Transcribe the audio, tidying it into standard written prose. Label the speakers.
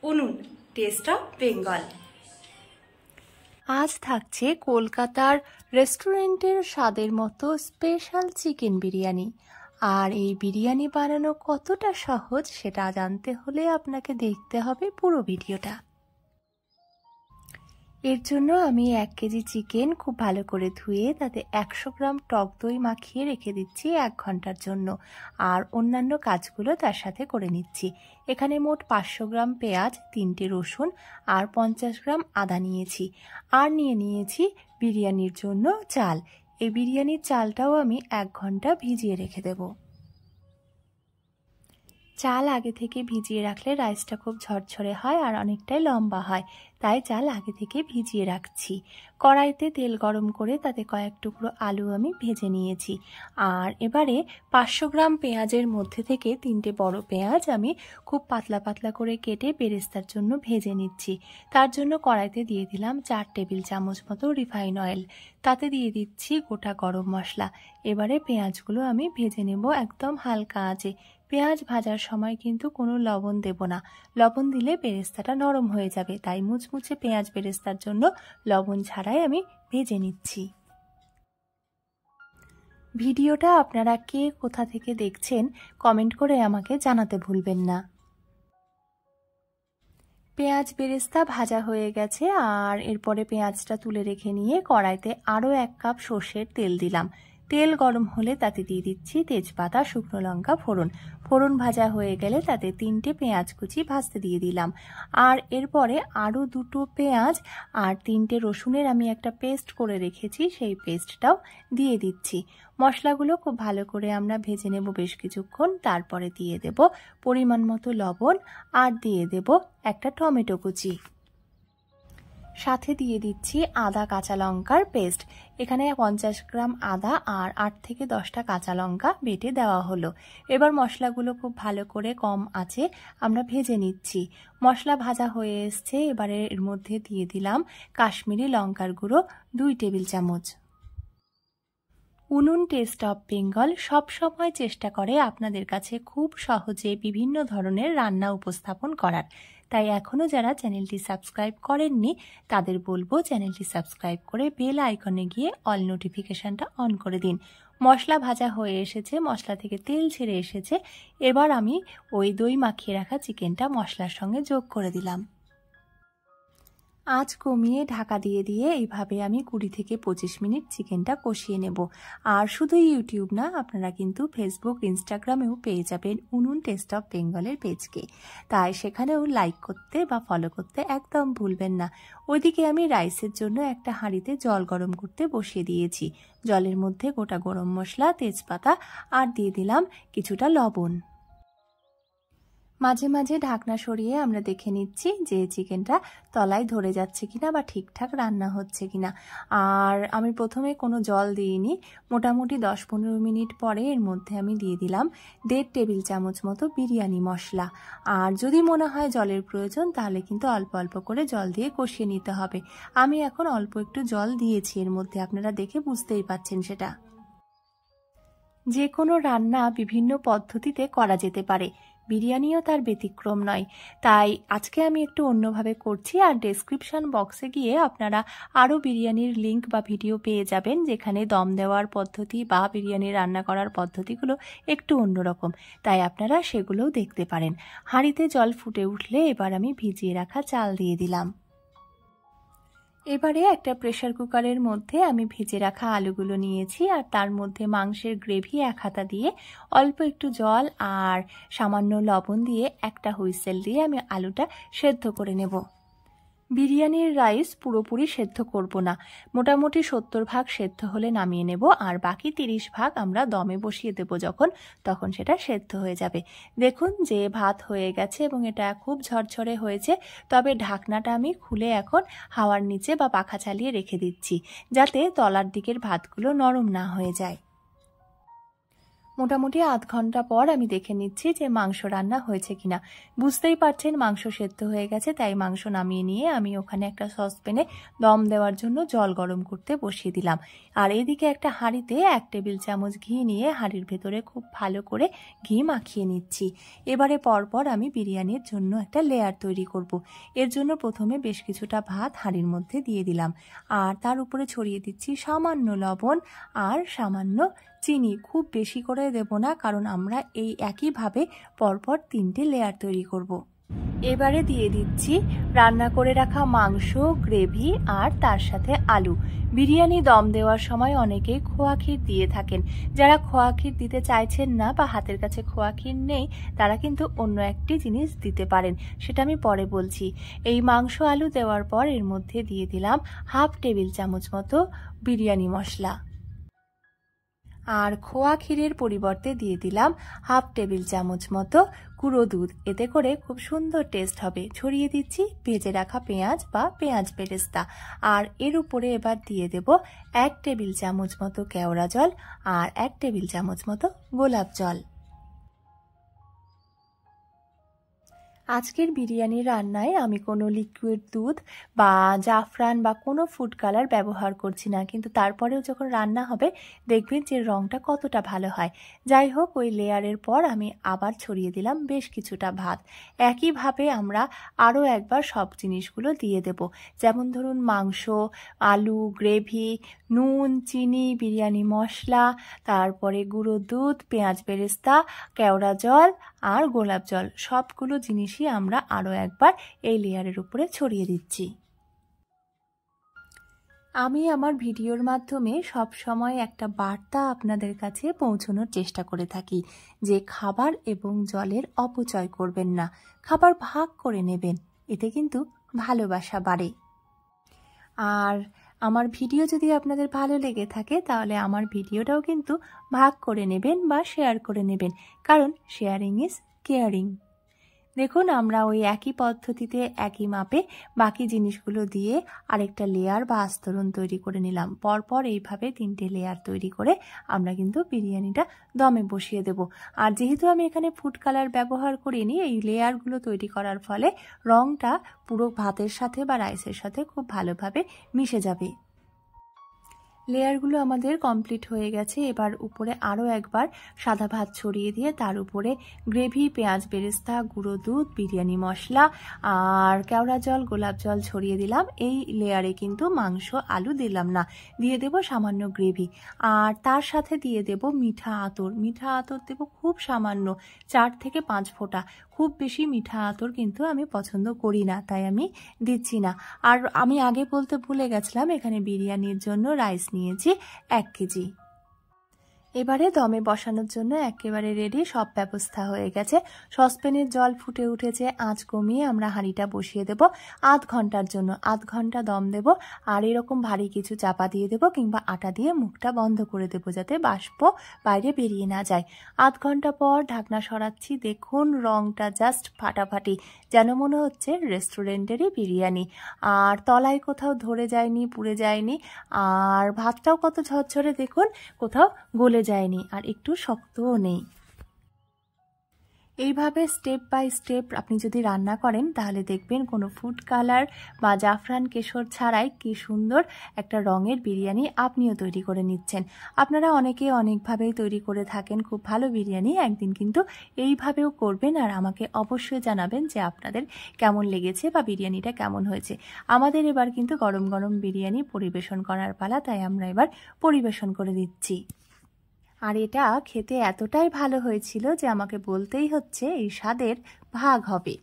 Speaker 1: উনুন test of Bengal.
Speaker 2: আজ থাকছে কলকাতার রেস্টুরেন্টের স্বাদের মতো স্পেশাল চিকেন বিরিয়ানি। আর এই বিরিয়ানি বানানো কতটা সহজ সেটা জানতে হলে আপনাকে দেখতে হবে পুরো ভিডিওটা। এর জন্য আমি 1 কেজি চিকেন খুব ভালো করে ধুয়ে তাতে 100 গ্রাম টক দই মাখিয়ে রেখে দিচ্ছি 1 ঘন্টার জন্য, আর অন্যান্য কাজগুলো তার সাথে করে নিচ্ছি। এখানে মোট 500 গ্রাম পেঁয়াজ, 3টে রসুন আর 50 গ্রাম আদা নিয়েছি। আর নিয়েছি বিরিয়ানির জন্য চাল। এই বিরিয়ানির চালটাও আমি 1 ঘন্টা ভিজিয়ে রেখে দেবো। চাল আগে থেকে ভিজিয়ে রাখলে রাইসটা খুব ঝরঝরে হয় আর অনেকটাই লম্বা হয়, তাই চাল আগে থেকে ভিজিয়ে রাখছি। কড়াইতে তেল গরম করে তাতে কয়েক টুকরো আলু আমি ভেজে নিয়েছি। আর এবারে 500 গ্রাম পেঁয়াজের মধ্যে থেকে 3টে বড় পেঁয়াজ আমি খুব পাতলা পাতলা করে কেটে বেরেস্তার জন্য ভেজে নিচ্ছি। তার জন্য কড়াইতে দিয়ে দিলাম 4 টেবিল চামচ মতো রিফাইন অয়েল। তাতে দিয়ে দিচ্ছি গোটা গরম মশলা। এবারে পেঁয়াজগুলো আমি ভেজে নেব একদম হালকা আঁচে। পেঁয়াজ ভাজার সময় কিন্তু কোনো লবণ দেব না, লবণ দিলে বেরেস্তাটা নরম হয়ে যাবে, তাই মুচমুচে পেঁয়াজ বেরেস্তার জন্য লবণ ছাড়াই আমি ভেজে নিচ্ছি। ভিডিওটা আপনারা কে কোথা থেকে দেখছেন কমেন্ট করে আমাকে জানাতে ভুলবেন না। পেঁয়াজ বেরেস্তা ভাজা হয়ে গেছে, আর এরপরে পেঁয়াজটা তুলে রেখে নিয়ে কড়াইতে আরও 1 কাপ সর্ষের তেল দিলাম। তেল গরম হলে তাতে দিয়ে দিচ্ছি তেজপাতা, শুকনো লঙ্কা ফোড়ন। ফোড়ন ভাজা হয়ে গেলে তাতে 3টে পেঁয়াজ কুচি ভাজতে দিয়ে দিলাম। আর এরপরে আরও 2টো পেঁয়াজ আর 3টে রসুনের আমি একটা পেস্ট করে রেখেছি, সেই পেস্টটাও দিয়ে দিচ্ছি। মশলাগুলো খুব ভালো করে আমরা ভেজে নেব বেশ কিছুক্ষণ। তারপরে দিয়ে দেব পরিমাণ মতো লবণ আর দিয়ে দেব একটা টমেটো কুচি। সাথে দিয়ে দিচ্ছি আদা কাঁচা লঙ্কার পেস্ট। এখানে 50 গ্রাম আদা আর 8 থেকে 10টা কাঁচা লঙ্কা বেটে দেওয়া হলো। এবার মশলাগুলো খুব ভালো করে কম আঁচে আমরা ভেজে নিচ্ছি। মশলা ভাজা হয়ে এসছে, এবারে এর মধ্যে দিয়ে দিলাম কাশ্মীরি লঙ্কার গুঁড়ো 2 টেবিল চামচ। উনুন টেস্ট অফ বেঙ্গল সবসময় চেষ্টা করে আপনাদের কাছে খুব সহজে বিভিন্ন ধরনের রান্না উপস্থাপন করার, তাই এখনও যারা চ্যানেলটি সাবস্ক্রাইব করেননি তাদের বলবো চ্যানেলটি সাবস্ক্রাইব করে বেল আইকনে গিয়ে অল নোটিফিকেশনটা অন করে দিন। মশলা ভাজা হয়ে এসেছে, মশলা থেকে তেল ছেড়ে এসেছে। এবার আমি ওই দই মাখিয়ে রাখা চিকেনটা মশলার সঙ্গে যোগ করে দিলাম। আঁচ কমিয়ে ঢাকা দিয়ে দিয়ে এইভাবে আমি 20 থেকে 25 মিনিট চিকেনটা কষিয়ে নেব। আর শুধু ইউটিউব না, আপনারা কিন্তু ফেসবুক, ইনস্টাগ্রামেও পেয়ে যাবেন উনুন টেস্ট অফ বেঙ্গলের পেজকে, তাই সেখানেও লাইক করতে বা ফলো করতে একদম ভুলবেন না। ওইদিকে আমি রাইসের জন্য একটা হাঁড়িতে জল গরম করতে বসিয়ে দিয়েছি। জলের মধ্যে গোটা গরম মশলা, তেজপাতা আর দিয়ে দিলাম কিছুটা লবণ। মাঝে মাঝে ঢাকনা সরিয়ে আমরা দেখে নিচ্ছি যে চিকেনটা তলায় ধরে যাচ্ছে কিনা বা ঠিকঠাক রান্না হচ্ছে কিনা। আর আমি প্রথমে কোনো জল দিইনি। মোটামুটি 10-15 মিনিট পরে এর মধ্যে আমি দিয়ে দিলাম 1.5 টেবিল চামচ মতো বিরিয়ানি মশলা। আর যদি মনে হয় জলের প্রয়োজন তাহলে কিন্তু অল্প অল্প করে জল দিয়ে কষিয়ে নিতে হবে। আমি এখন অল্প একটু জল দিয়েছি এর মধ্যে, আপনারা দেখে বুঝতেই পাচ্ছেন সেটা। যে কোনো রান্না বিভিন্ন পদ্ধতিতে করা যেতে পারে, বিরিয়ানিও তার ব্যতিক্রম নয়। তাই আজকে আমি একটু অন্যভাবে করছি। আর ডেসক্রিপশন বক্সে গিয়ে আপনারা আরও বিরিয়ানির লিংক বা ভিডিও পেয়ে যাবেন, যেখানে দম দেওয়ার পদ্ধতি বা বিরিয়ানি রান্না করার পদ্ধতিগুলো একটু অন্যরকম, তাই আপনারা সেগুলোও দেখতে পারেন। হাঁড়িতে জল ফুটে উঠলে এবার আমি ভিজিয়ে রাখা চাল দিয়ে দিলাম। এবারে একটা প্রেসার কুকারের মধ্যে আমি ভেজে রাখা আলুগুলো নিয়েছি, আর তার মধ্যে মাংসের গ্রেভি 1 হাতা দিয়ে অল্প একটু জল আর সামান্য লবণ দিয়ে একটা হুইসেল দিয়ে আমি আলুটা সেদ্ধ করে নেব। বিরিয়ানির রাইস পুরোপুরি সেদ্ধ করব না, মোটামুটি 70 ভাগ সেদ্ধ হলে নামিয়ে নেব, আর বাকি 30 ভাগ আমরা দমে বসিয়ে দেব যখন, তখন সেটা সেদ্ধ হয়ে যাবে। দেখুন যে ভাত হয়ে গেছে এবং এটা খুব ঝরঝরে হয়েছে। তবে ঢাকনাটা আমি খুলে এখন হাওয়ার নিচে বা পাখা চালিয়ে রেখে দিচ্ছি, যাতে তলার দিকের ভাতগুলো নরম না হয়ে যায়। মোটামুটি আধ ঘন্টা পর আমি দেখে নিচ্ছি যে মাংস রান্না হয়েছে কিনা। বুঝতেই পারছেন মাংস সেদ্ধ হয়ে গেছে, তাই মাংস নামিয়ে নিয়ে আমি ওখানে একটা সসপ্যানে দম দেওয়ার জন্য জল গরম করতে বসিয়ে দিলাম। আর এদিকে একটা হাঁড়িতে 1 টেবিল চামচ ঘি নিয়ে হাঁড়ির ভেতরে খুব ভালো করে ঘি মাখিয়ে নিচ্ছি। এবারে পরপর আমি বিরিয়ানির জন্য একটা লেয়ার তৈরি করব। এর জন্য প্রথমে বেশ কিছুটা ভাত হাঁড়ির মধ্যে দিয়ে দিলাম, আর তার উপরে ছড়িয়ে দিচ্ছি সামান্য লবণ আর সামান্য চিনি। খুব বেশি করে দেব না, কারণ আমরা এই একইভাবে পরপর 3টে লেয়ার তৈরি করব। এবারে দিয়ে দিচ্ছি রান্না করে রাখা মাংস, গ্রেভি আর তার সাথে আলু। বিরিয়ানি দম দেওয়ার সময় অনেকেই খোয়া ক্ষীর দিয়ে থাকেন। যারা খোয়া ক্ষীর দিতে চাইছেন না বা হাতের কাছে খোয়া ক্ষীর নেই, তারা কিন্তু অন্য একটি জিনিস দিতে পারেন, সেটা আমি পরে বলছি। এই মাংস আলু দেওয়ার পর এর মধ্যে দিয়ে দিলাম 1/2 টেবিল চামচ মতো বিরিয়ানি মশলা, আর খোয়া ক্ষীরের পরিবর্তে দিয়ে দিলাম 1/2 টেবিল চামচ মতো গুঁড়ো দুধ। এতে করে খুব সুন্দর টেস্ট হবে। ছড়িয়ে দিচ্ছি ভেজে রাখা পেঁয়াজ বা পেঁয়াজ বেরেস্তা, আর এর উপরে এবার দিয়ে দেব 1 টেবিল চামচ মতো কেওড়া জল আর 1 টেবিল চামচ মতো গোলাপ জল। আজকের বিরিয়ানি রান্নায় আমি কোনো লিকুইড দুধ বা জাফরান বা কোনো ফুড কালার ব্যবহার করছি না, কিন্তু তারপরেও যখন রান্না হবে দেখবেন যে রঙটা কতটা ভালো হয়। যাই হোক, ওই লেয়ারের পর আমি আবার ছড়িয়ে দিলাম বেশ কিছুটা ভাত। একইভাবে আমরা আরও একবার সব জিনিসগুলো দিয়ে দেব, যেমন ধরুন মাংস, আলু, গ্রেভি, নুন, চিনি, বিরিয়ানি মশলা, তারপরে গুঁড়ো দুধ, পেঁয়াজ বেরেস্তা, কেওড়া জল আর গোলাপ জল, সবগুলো জিনিসই আমরা আরও একবার এই লেয়ারের উপরে ছড়িয়ে দিচ্ছি। আমি আমার ভিডিওর মাধ্যমে সব সময় একটা বার্তা আপনাদের কাছে পৌঁছানোর চেষ্টা করে থাকি যে খাবার এবং জলের অপচয় করবেন না, খাবার ভাগ করে নেবেন, এতে কিন্তু ভালোবাসা বাড়ে। আর আমার ভিডিও যদি আপনাদের ভালো লেগে থাকে তাহলে আমার ভিডিওটাও কিন্তু ভাগ করে নেবেন বা শেয়ার করে নেবেন, কারণ শেয়ারিং ইজ কেয়ারিং। দেখুন, আমরা ওই একই পদ্ধতিতে একই মাপে বাকি জিনিসগুলো দিয়ে আরেকটা লেয়ার বা আস্তরণ তৈরি করে নিলাম। পরপর এইভাবে 3টে লেয়ার তৈরি করে আমরা কিন্তু বিরিয়ানিটা দমে বসিয়ে দেব। আর যেহেতু আমি এখানে ফুড কালার ব্যবহার করিনি, এই লেয়ারগুলো তৈরি করার ফলে রঙটা পুরো ভাতের সাথে বা রাইসের সাথে খুব ভালোভাবে মিশে যাবে। লেয়ারগুলো আমাদের কমপ্লিট হয়ে গেছে। এবার উপরে আরও একবার সাদা ভাত ছড়িয়ে দিয়ে তার উপরে গ্রেভি, পেঁয়াজ বেরেস্তা, গুঁড়ো দুধ, বিরিয়ানি মশলা আর কেওড়া জল, গোলাপ জল ছড়িয়ে দিলাম। এই লেয়ারে কিন্তু মাংস, আলু দিলাম না, দিয়ে দেব সামান্য গ্রেভি, আর তার সাথে দিয়ে দেব মিঠা আতর। মিঠা আতর দেব খুব সামান্য, 4 থেকে 5 ফোঁটা। খুব বেশি মিঠা আতর কিন্তু আমি পছন্দ করি না, তাই আমি দিচ্ছি না। আর আমি আগে বলতে ভুলে গেছিলাম, এখানে বিরিয়ানির জন্য রাইস নিয়েছি 1 কেজি। এবারে দমে বসানোর জন্য একেবারে রেডি, সব ব্যবস্থা হয়ে গেছে। সসপ্যানের জল ফুটে উঠেছে, আঁচ কমিয়ে আমরা হাঁড়িটা বসিয়ে দেব আধ ঘন্টার জন্য। আধ ঘন্টা দম দেব, আর এরকম ভারী কিছু চাপা দিয়ে দেব কিংবা আটা দিয়ে মুখটা বন্ধ করে দেব, যাতে বাষ্প বাইরে বেরিয়ে না যায়। আধ ঘন্টা পর ঢাকনা সরাচ্ছি, দেখুন রংটা জাস্ট ফাটাফাটি, যেন মনে হচ্ছে রেস্টুরেন্টেরই বিরিয়ানি। আর তলায় কোথাও ধরে যায়নি, পুড়ে যায়নি, আর ভাতটাও কত ঝরঝরে, দেখুন কোথাও গলে যায়নি আর একটু শক্তও নেই। এইভাবে স্টেপ বাই স্টেপ আপনি যদি রান্না করেন তাহলে দেখবেন কোনো ফুড কালার বা জাফরান কেশর ছাড়াই কি সুন্দর একটা রঙের বিরিয়ানি আপনিও তৈরি করে নিচ্ছেন। আপনারা অনেকে অনেকভাবেই তৈরি করে থাকেন খুব ভালো বিরিয়ানি, একদিন কিন্তু এইভাবেও করবেন আর আমাকে অবশ্যই জানাবেন যে আপনাদের কেমন লেগেছে বা বিরিয়ানিটা কেমন হয়েছে। আমাদের এবার কিন্তু গরম গরম বিরিয়ানি পরিবেশন করার পালা, তাই আমরা এবার পরিবেশন করে দিচ্ছি। আর এটা খেতে এতটাই ভালো হয়েছিল যে আমাকে বলতেই হচ্ছে এই স্বাদের ভাগ হবে।